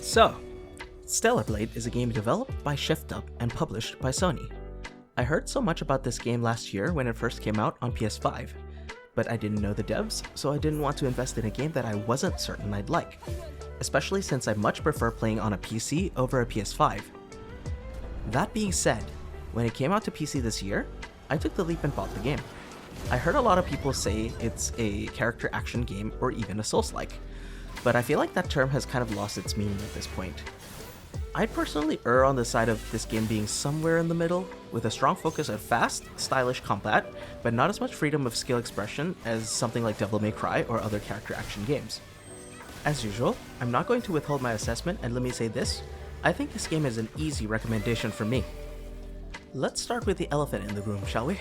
So, Stellar Blade is a game developed by Shift Up and published by Sony. I heard so much about this game last year when it first came out on PS5, but I didn't know the devs, so I didn't want to invest in a game that I wasn't certain I'd like, especially since I much prefer playing on a PC over a PS5. That being said, when it came out to PC this year, I took the leap and bought the game. I heard a lot of people say it's a character action game or even a Souls-like, but I feel like that term has kind of lost its meaning at this point. I'd personally err on the side of this game being somewhere in the middle, with a strong focus on fast, stylish combat, but not as much freedom of skill expression as something like Devil May Cry or other character action games. As usual, I'm not going to withhold my assessment, and let me say this, I think this game is an easy recommendation for me. Let's start with the elephant in the room, shall we?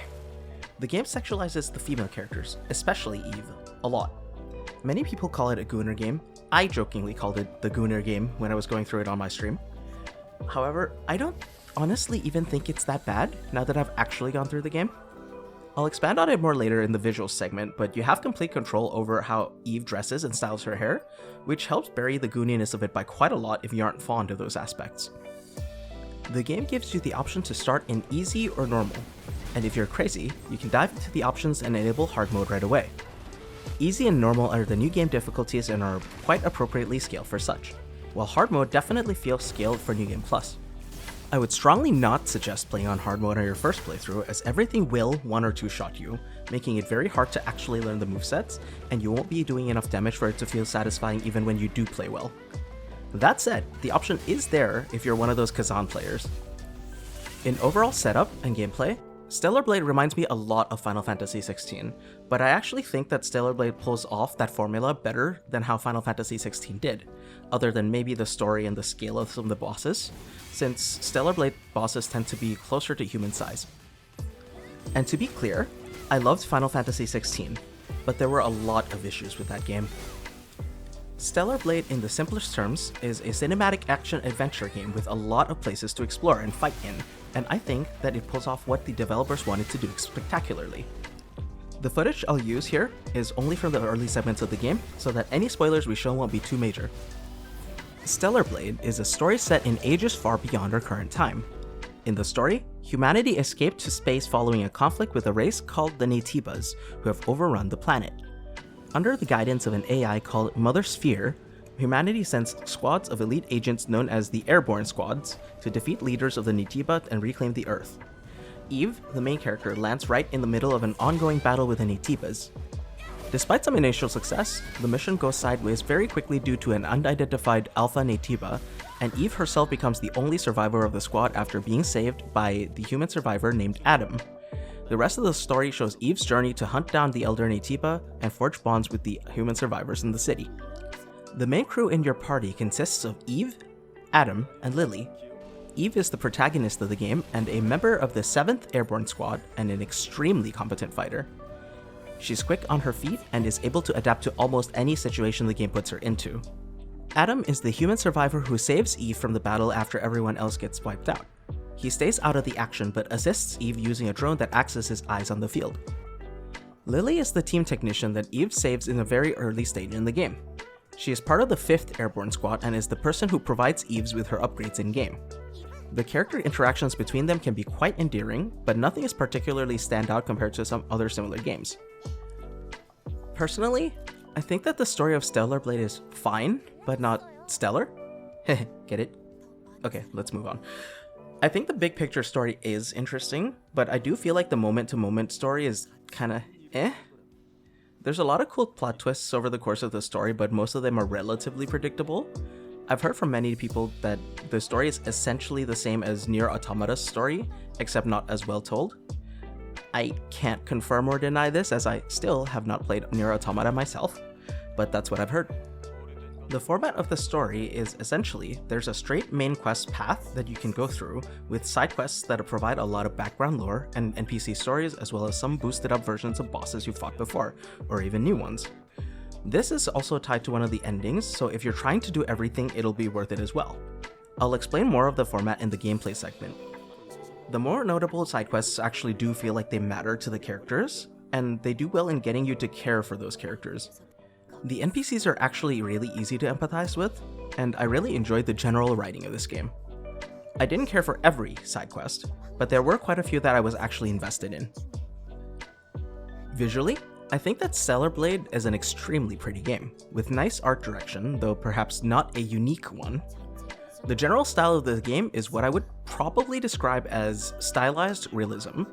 The game sexualizes the female characters, especially Eve, a lot. Many people call it a Gooner game. I jokingly called it the Gooner game when I was going through it on my stream. However, I don't honestly even think it's that bad now that I've actually gone through the game. I'll expand on it more later in the visuals segment, but you have complete control over how Eve dresses and styles her hair, which helps bury the gooniness of it by quite a lot if you aren't fond of those aspects. The game gives you the option to start in easy or normal, and if you're crazy, you can dive into the options and enable hard mode right away. Easy and normal are the new game difficulties and are quite appropriately scaled for such, while hard mode definitely feels scaled for New Game Plus. I would strongly not suggest playing on hard mode on your first playthrough, as everything will one or two shot you, making it very hard to actually learn the movesets, and you won't be doing enough damage for it to feel satisfying even when you do play well. That said, the option is there if you're one of those Kazan players. In overall setup and gameplay, Stellar Blade reminds me a lot of Final Fantasy XVI, but I actually think that Stellar Blade pulls off that formula better than how Final Fantasy XVI did, other than maybe the story and the scale of some of the bosses, since Stellar Blade bosses tend to be closer to human size. And to be clear, I loved Final Fantasy XVI, but there were a lot of issues with that game. Stellar Blade, in the simplest terms, is a cinematic action-adventure game with a lot of places to explore and fight in, and I think that it pulls off what the developers wanted to do spectacularly. The footage I'll use here is only from the early segments of the game, so that any spoilers we show won't be too major. Stellar Blade is a story set in ages far beyond our current time. In the story, humanity escaped to space following a conflict with a race called the Naytibas, who have overrun the planet. Under the guidance of an AI called Mother Sphere, humanity sends squads of elite agents known as the Airborne Squads to defeat leaders of the Naytiba and reclaim the Earth. Eve, the main character, lands right in the middle of an ongoing battle with the Naytibas. Despite some initial success, the mission goes sideways very quickly due to an unidentified Alpha Naytiba, and Eve herself becomes the only survivor of the squad after being saved by the human survivor named Adam. The rest of the story shows Eve's journey to hunt down the Elder Naytiba and forge bonds with the human survivors in the city. The main crew in your party consists of Eve, Adam, and Lily. Eve is the protagonist of the game and a member of the 7th Airborne Squad and an extremely competent fighter. She's quick on her feet and is able to adapt to almost any situation the game puts her into. Adam is the human survivor who saves Eve from the battle after everyone else gets wiped out. He stays out of the action but assists Eve using a drone that acts as his eyes on the field. Lily is the team technician that Eve saves in a very early stage in the game. She is part of the 5th Airborne Squad and is the person who provides Eve with her upgrades in-game. The character interactions between them can be quite endearing, but nothing is particularly standout compared to some other similar games. Personally, I think that the story of Stellar Blade is fine, but not stellar. Get it? Okay, let's move on. I think the big picture story is interesting, but I do feel like the moment-to-moment story is kinda eh. There's a lot of cool plot twists over the course of the story, but most of them are relatively predictable. I've heard from many people that the story is essentially the same as Nier Automata's story, except not as well told. I can't confirm or deny this, as I still have not played Nier Automata myself, but that's what I've heard. The format of the story is essentially, there's a straight main quest path that you can go through, with side quests that provide a lot of background lore and NPC stories, as well as some boosted up versions of bosses you fought before, or even new ones. This is also tied to one of the endings, so if you're trying to do everything, it'll be worth it as well. I'll explain more of the format in the gameplay segment. The more notable side quests actually do feel like they matter to the characters, and they do well in getting you to care for those characters. The NPCs are actually really easy to empathize with. and I really enjoyed the general writing of this game. I didn't care for every side quest, but there were quite a few that I was actually invested in. Visually, I think that Stellar Blade is an extremely pretty game, with nice art direction, though perhaps not a unique one. The general style of the game is what I would probably describe as stylized realism.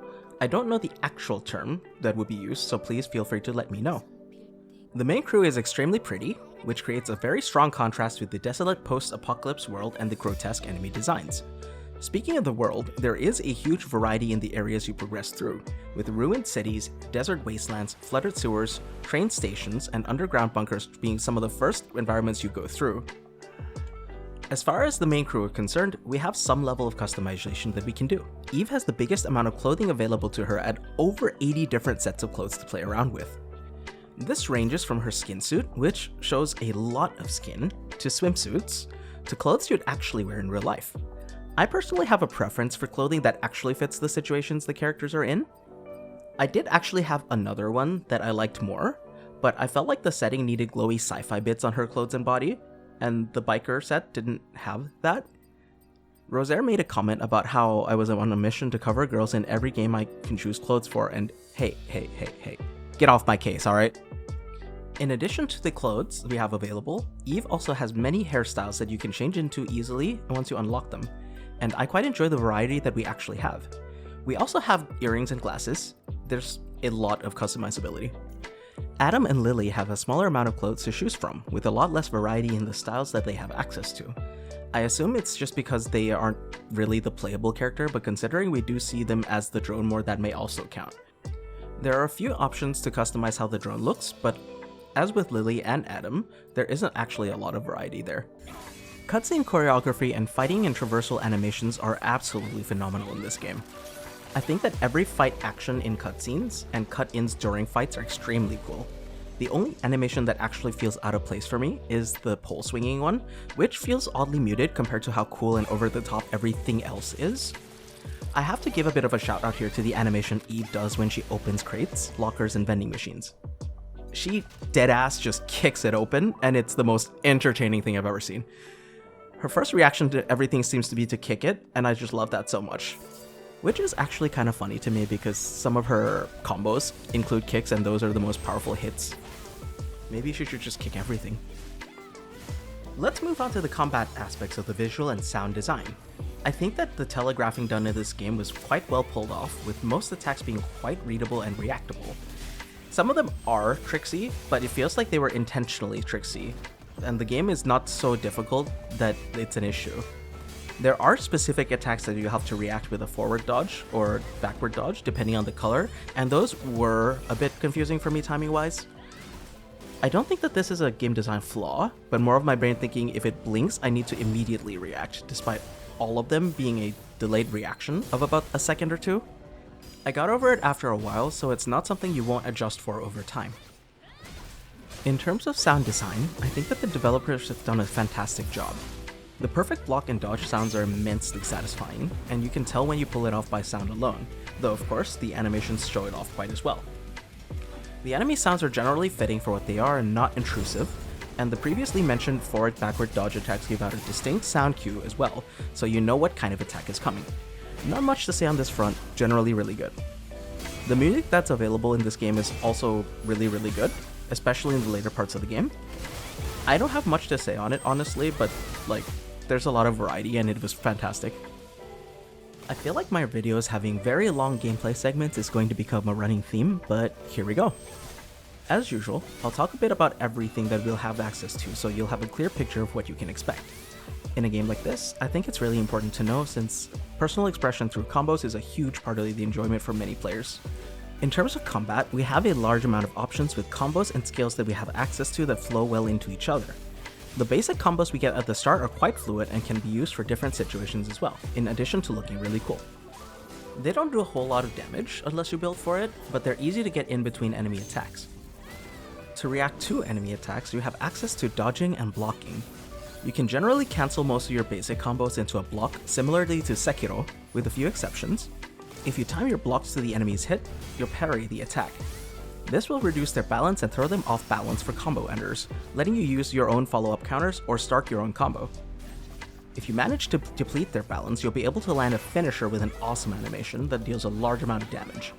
I don't know the actual term that would be used, so please feel free to let me know. The main crew is extremely pretty, which creates a very strong contrast with the desolate post-apocalypse world and the grotesque enemy designs. Speaking of the world, there is a huge variety in the areas you progress through, with ruined cities, desert wastelands, flooded sewers, train stations, and underground bunkers being some of the first environments you go through. As far as the main crew are concerned, we have some level of customization that we can do. Eve has the biggest amount of clothing available to her at over 80 different sets of clothes to play around with. This ranges from her skin suit, which shows a lot of skin, to swimsuits, to clothes you'd actually wear in real life. I personally have a preference for clothing that actually fits the situations the characters are in. I did actually have another one that I liked more, but I felt like the setting needed glowy sci-fi bits on her clothes and body, and the biker set didn't have that. Rosaire made a comment about how I was on a mission to cover girls in every game I can choose clothes for, and hey, get off my case, alright? In addition to the clothes we have available, Eve also has many hairstyles that you can change into easily once you unlock them, and I quite enjoy the variety that we actually have. We also have earrings and glasses. There's a lot of customizability. Adam and Lily have a smaller amount of clothes to choose from, with a lot less variety in the styles that they have access to. I assume it's just because they aren't really the playable character, but considering we do see them as the drone more, that may also count. There are a few options to customize how the drone looks, but as with Lily and Adam, there isn't actually a lot of variety there. Cutscene choreography and fighting and traversal animations are absolutely phenomenal in this game. I think that every fight action in cutscenes and cut-ins during fights are extremely cool. The only animation that actually feels out of place for me is the pole swinging one, which feels oddly muted compared to how cool and over the top everything else is. I have to give a bit of a shout out here to the animation Eve does when she opens crates, lockers, and vending machines. She deadass just kicks it open, and it's the most entertaining thing I've ever seen. Her first reaction to everything seems to be to kick it, and I just love that so much. Which is actually kind of funny to me because some of her combos include kicks and those are the most powerful hits. Maybe she should just kick everything. Let's move on to the combat aspects of the visual and sound design. I think that the telegraphing done in this game was quite well pulled off, with most attacks being quite readable and reactable. Some of them are tricksy, but it feels like they were intentionally tricksy, and the game is not so difficult that it's an issue. There are specific attacks that you have to react with a forward dodge or backward dodge depending on the color, and those were a bit confusing for me timing wise. I don't think that this is a game design flaw, but more of my brain thinking if it blinks I need to immediately react, despite all of them being a delayed reaction of about a second or two. I got over it after a while, so it's not something you won't adjust for over time. In terms of sound design, I think that the developers have done a fantastic job. The perfect block and dodge sounds are immensely satisfying, and you can tell when you pull it off by sound alone, though of course the animations show it off quite as well. The enemy sounds are generally fitting for what they are and not intrusive, and the previously mentioned forward-backward dodge attacks give out a distinct sound cue as well, so you know what kind of attack is coming. Not much to say on this front, generally really good. The music that's available in this game is also really good, especially in the later parts of the game. I don't have much to say on it honestly, but there's a lot of variety and it was fantastic. I feel like my videos having very long gameplay segments is going to become a running theme, but here we go. As usual, I'll talk a bit about everything that we'll have access to so you'll have a clear picture of what you can expect. In a game like this, I think it's really important to know since personal expression through combos is a huge part of the enjoyment for many players. In terms of combat, we have a large amount of options with combos and skills that we have access to that flow well into each other. The basic combos we get at the start are quite fluid and can be used for different situations as well, in addition to looking really cool. They don't do a whole lot of damage unless you build for it, but they're easy to get in between enemy attacks. To react to enemy attacks, you have access to dodging and blocking. You can generally cancel most of your basic combos into a block, similarly to Sekiro, with a few exceptions. If you time your blocks to the enemy's hit, you'll parry the attack. This will reduce their balance and throw them off balance for combo enders, letting you use your own follow-up counters or start your own combo. If you manage to deplete their balance, you'll be able to land a finisher with an awesome animation that deals a large amount of damage.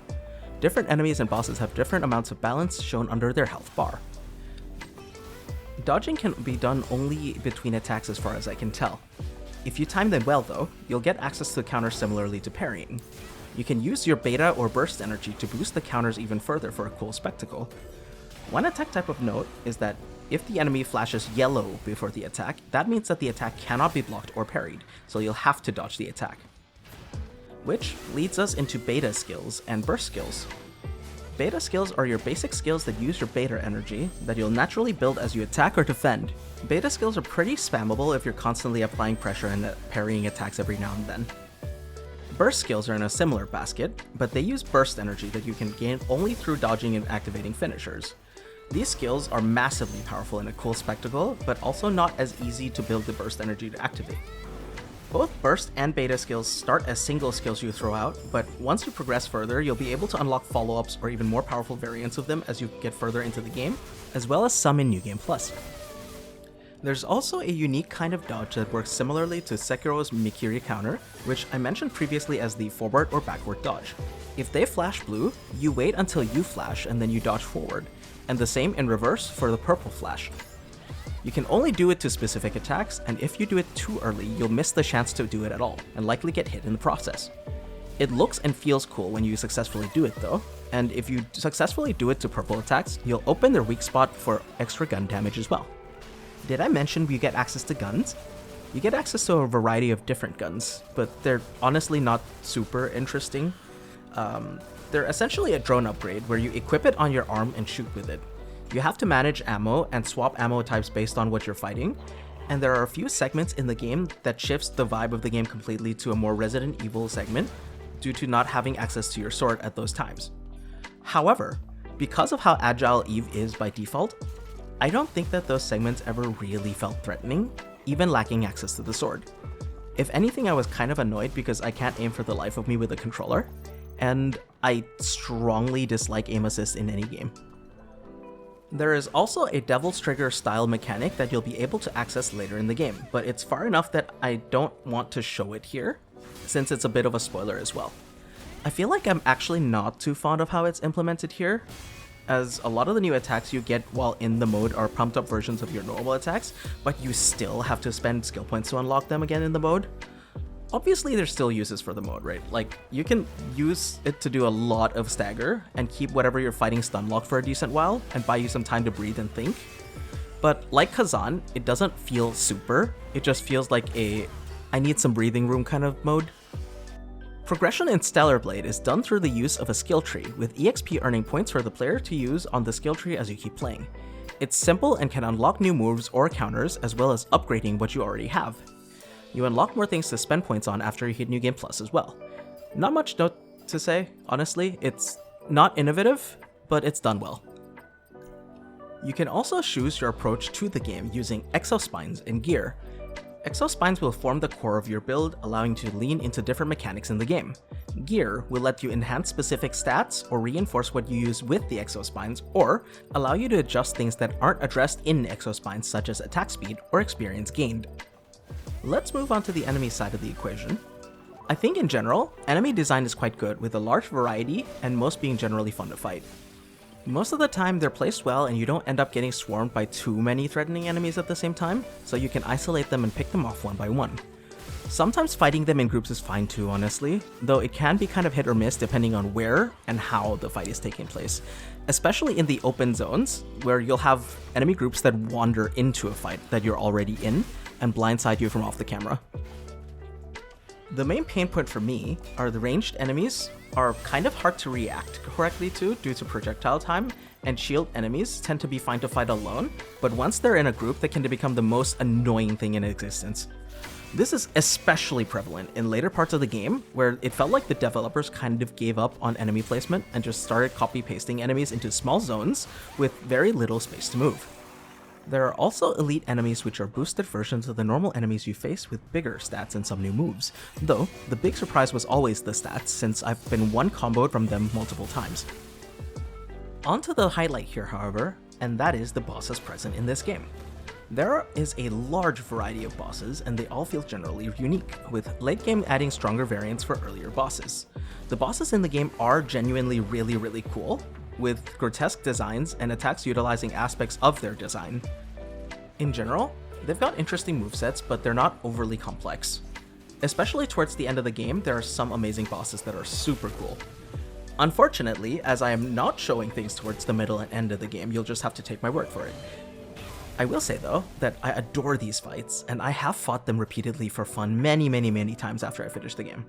Different enemies and bosses have different amounts of balance shown under their health bar. Dodging can be done only between attacks as far as I can tell. If you time them well though, you'll get access to counters similarly to parrying. You can use your beta or burst energy to boost the counters even further for a cool spectacle. One attack type of note is that if the enemy flashes yellow before the attack, that means that the attack cannot be blocked or parried, so you'll have to dodge the attack. Which leads us into beta skills and burst skills. Beta skills are your basic skills that use your beta energy that you'll naturally build as you attack or defend. Beta skills are pretty spammable if you're constantly applying pressure and parrying attacks every now and then. Burst skills are in a similar basket, but they use burst energy that you can gain only through dodging and activating finishers. These skills are massively powerful in a cool spectacle, but also not as easy to build the burst energy to activate. Both burst and beta skills start as single skills you throw out, but once you progress further, you'll be able to unlock follow-ups or even more powerful variants of them as you get further into the game, as well as some in New Game Plus. There's also a unique kind of dodge that works similarly to Sekiro's Mikiri counter, which I mentioned previously as the forward or backward dodge. If they flash blue, you wait until you flash and then you dodge forward, and the same in reverse for the purple flash. You can only do it to specific attacks, and if you do it too early, you'll miss the chance to do it at all, and likely get hit in the process. It looks and feels cool when you successfully do it though, and if you successfully do it to purple attacks, you'll open their weak spot for extra gun damage as well. Did I mention you get access to guns? You get access to a variety of different guns, but they're honestly not super interesting. They're essentially a drone upgrade where you equip it on your arm and shoot with it. You have to manage ammo and swap ammo types based on what you're fighting, and there are a few segments in the game that shifts the vibe of the game completely to a more Resident Evil segment due to not having access to your sword at those times. However, because of how agile Eve is by default, I don't think that those segments ever really felt threatening, even lacking access to the sword. If anything, I was kind of annoyed because I can't aim for the life of me with a controller, and I strongly dislike aim assist in any game. There is also a Devil's Trigger style mechanic that you'll be able to access later in the game, but it's far enough that I don't want to show it here, since it's a bit of a spoiler as well. I feel like I'm actually not too fond of how it's implemented here, as a lot of the new attacks you get while in the mode are pumped up versions of your normal attacks, but you still have to spend skill points to unlock them again in the mode. Obviously there's still uses for the mode, right? Like, you can use it to do a lot of stagger and keep whatever you're fighting stun locked for a decent while and buy you some time to breathe and think. But like Kazan, it doesn't feel super, it just feels like a I need some breathing room kind of mode. Progression in Stellar Blade is done through the use of a skill tree, with EXP earning points for the player to use on the skill tree as you keep playing. It's simple and can unlock new moves or counters, as well as upgrading what you already have. You unlock more things to spend points on after you hit New Game Plus as well. Not much to say, honestly. It's not innovative, but it's done well. You can also choose your approach to the game using exospines and gear. Exospines will form the core of your build, allowing you to lean into different mechanics in the game. Gear will let you enhance specific stats or reinforce what you use with the exospines, or allow you to adjust things that aren't addressed in exospines, such as attack speed or experience gained. Let's move on to the enemy side of the equation. I think in general, enemy design is quite good, with a large variety and most being generally fun to fight. Most of the time they're placed well and you don't end up getting swarmed by too many threatening enemies at the same time, so you can isolate them and pick them off one by one. Sometimes fighting them in groups is fine too, honestly, though it can be kind of hit or miss depending on where and how the fight is taking place, especially in the open zones, where you'll have enemy groups that wander into a fight that you're already in and blindside you from off the camera. The main pain point for me are the ranged enemies are kind of hard to react correctly to due to projectile time, and shield enemies tend to be fine to fight alone, but once they're in a group they can become the most annoying thing in existence. This is especially prevalent in later parts of the game, where it felt like the developers kind of gave up on enemy placement and just started copy-pasting enemies into small zones with very little space to move. There are also elite enemies which are boosted versions of the normal enemies you face with bigger stats and some new moves, though the big surprise was always the stats, since I've been one comboed from them multiple times. On to the highlight here, however, and that is the bosses present in this game. There is a large variety of bosses, and they all feel generally unique, with late game adding stronger variants for earlier bosses. The bosses in the game are genuinely really cool, with grotesque designs and attacks utilizing aspects of their design. In general, they've got interesting movesets, but they're not overly complex. Especially towards the end of the game, there are some amazing bosses that are super cool. Unfortunately, as I am not showing things towards the middle and end of the game, you'll just have to take my word for it. I will say though, that I adore these fights, and I have fought them repeatedly for fun many times after I finish the game.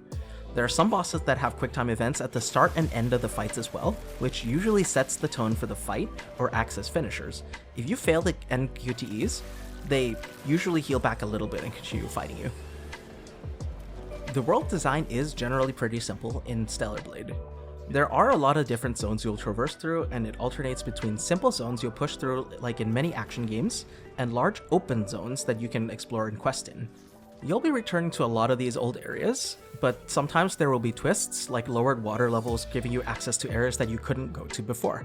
There are some bosses that have quick time events at the start and end of the fights as well, which usually sets the tone for the fight or acts as finishers. If you fail to end QTEs, they usually heal back a little bit and continue fighting you. The world design is generally pretty simple in Stellar Blade. There are a lot of different zones you'll traverse through, and it alternates between simple zones you'll push through like in many action games, and large open zones that you can explore and quest in. You'll be returning to a lot of these old areas, but sometimes there will be twists, like lowered water levels giving you access to areas that you couldn't go to before.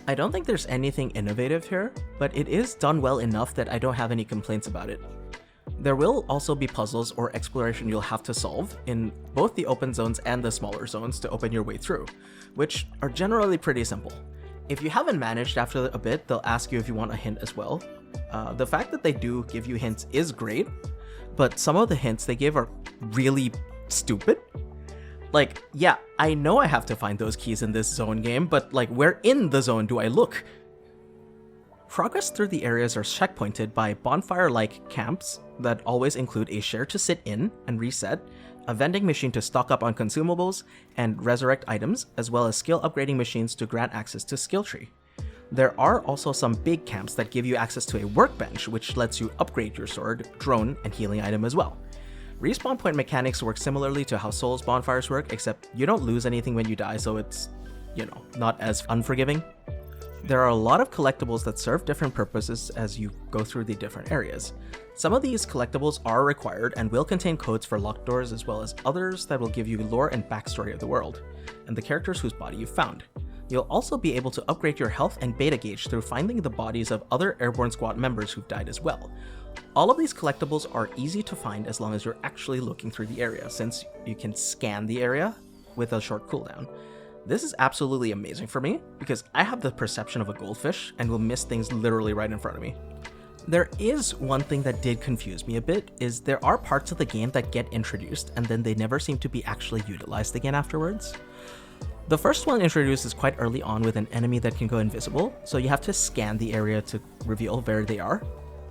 I don't think there's anything innovative here, but it is done well enough that I don't have any complaints about it. There will also be puzzles or exploration you'll have to solve in both the open zones and the smaller zones to open your way through, which are generally pretty simple. If you haven't managed after a bit, they'll ask you if you want a hint as well. The fact that they do give you hints is great, but some of the hints they give are really stupid. Like, yeah, I know I have to find those keys in this zone game, but like, where in the zone do I look? Progress through the areas are checkpointed by bonfire-like camps that always include a chair to sit in and reset, a vending machine to stock up on consumables and resurrect items, as well as skill upgrading machines to grant access to skill tree. There are also some big camps that give you access to a workbench, which lets you upgrade your sword, drone, and healing item as well. Respawn point mechanics work similarly to how Souls bonfires work, except you don't lose anything when you die, so it's, not as unforgiving. There are a lot of collectibles that serve different purposes as you go through the different areas. Some of these collectibles are required and will contain codes for locked doors, as well as others that will give you lore and backstory of the world, and the characters whose body you found. You'll also be able to upgrade your health and beta gauge through finding the bodies of other Airborne Squad members who've died as well. All of these collectibles are easy to find as long as you're actually looking through the area, since you can scan the area with a short cooldown. This is absolutely amazing for me, because I have the perception of a goldfish and will miss things literally right in front of me. There is one thing that did confuse me a bit, is there are parts of the game that get introduced and then they never seem to be actually utilized again afterwards. The first one introduced is quite early on with an enemy that can go invisible, so you have to scan the area to reveal where they are.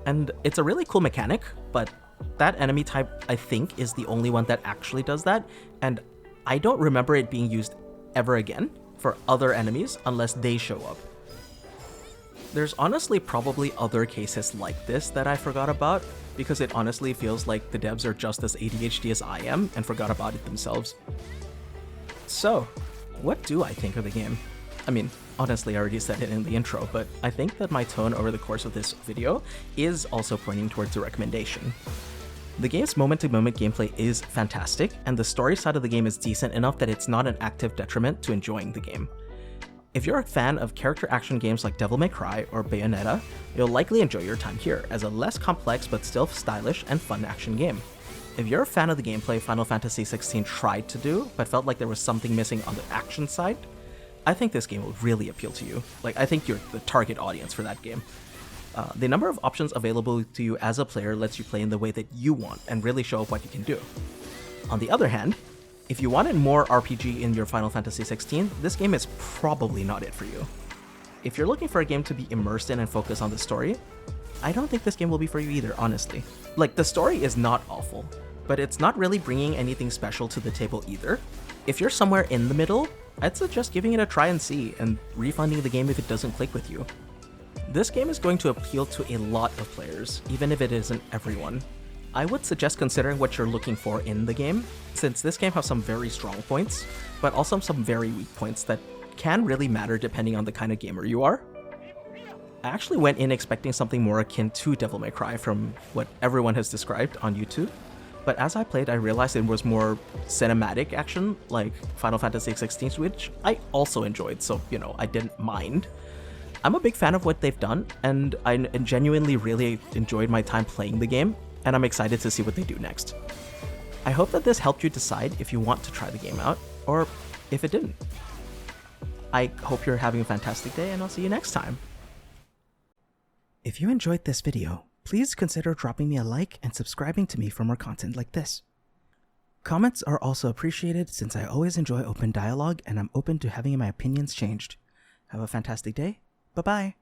And it's a really cool mechanic, but that enemy type I think is the only one that actually does that, and I don't remember it being used ever again for other enemies unless they show up. There's honestly probably other cases like this that I forgot about, because it honestly feels like the devs are just as ADHD as I am and forgot about it themselves. So, what do I think of the game? I mean, honestly, I already said it in the intro, but I think that my tone over the course of this video is also pointing towards a recommendation. The game's moment-to-moment gameplay is fantastic, and the story side of the game is decent enough that it's not an active detriment to enjoying the game. If you're a fan of character action games like Devil May Cry or Bayonetta, you'll likely enjoy your time here, as a less complex but still stylish and fun action game. If you're a fan of the gameplay Final Fantasy XVI tried to do, but felt like there was something missing on the action side, I think this game will really appeal to you. I think you're the target audience for that game. The number of options available to you as a player lets you play in the way that you want and really show up what you can do. On the other hand, if you wanted more RPG in your Final Fantasy XVI, this game is probably not it for you. If you're looking for a game to be immersed in and focus on the story, I don't think this game will be for you either, honestly. The story is not awful, but it's not really bringing anything special to the table either. If you're somewhere in the middle, I'd suggest giving it a try and see, and refunding the game if it doesn't click with you. This game is going to appeal to a lot of players, even if it isn't everyone. I would suggest considering what you're looking for in the game, since this game has some very strong points, but also some very weak points that can really matter depending on the kind of gamer you are. I actually went in expecting something more akin to Devil May Cry from what everyone has described on YouTube, But as I played, I realized it was more cinematic action, like Final Fantasy XVI, which I also enjoyed, so, I didn't mind. I'm a big fan of what they've done, and I genuinely really enjoyed my time playing the game, and I'm excited to see what they do next. I hope that this helped you decide if you want to try the game out, or if it didn't. I hope you're having a fantastic day, and I'll see you next time. If you enjoyed this video, please consider dropping me a like and subscribing to me for more content like this. Comments are also appreciated since I always enjoy open dialogue and I'm open to having my opinions changed. Have a fantastic day. Bye-bye.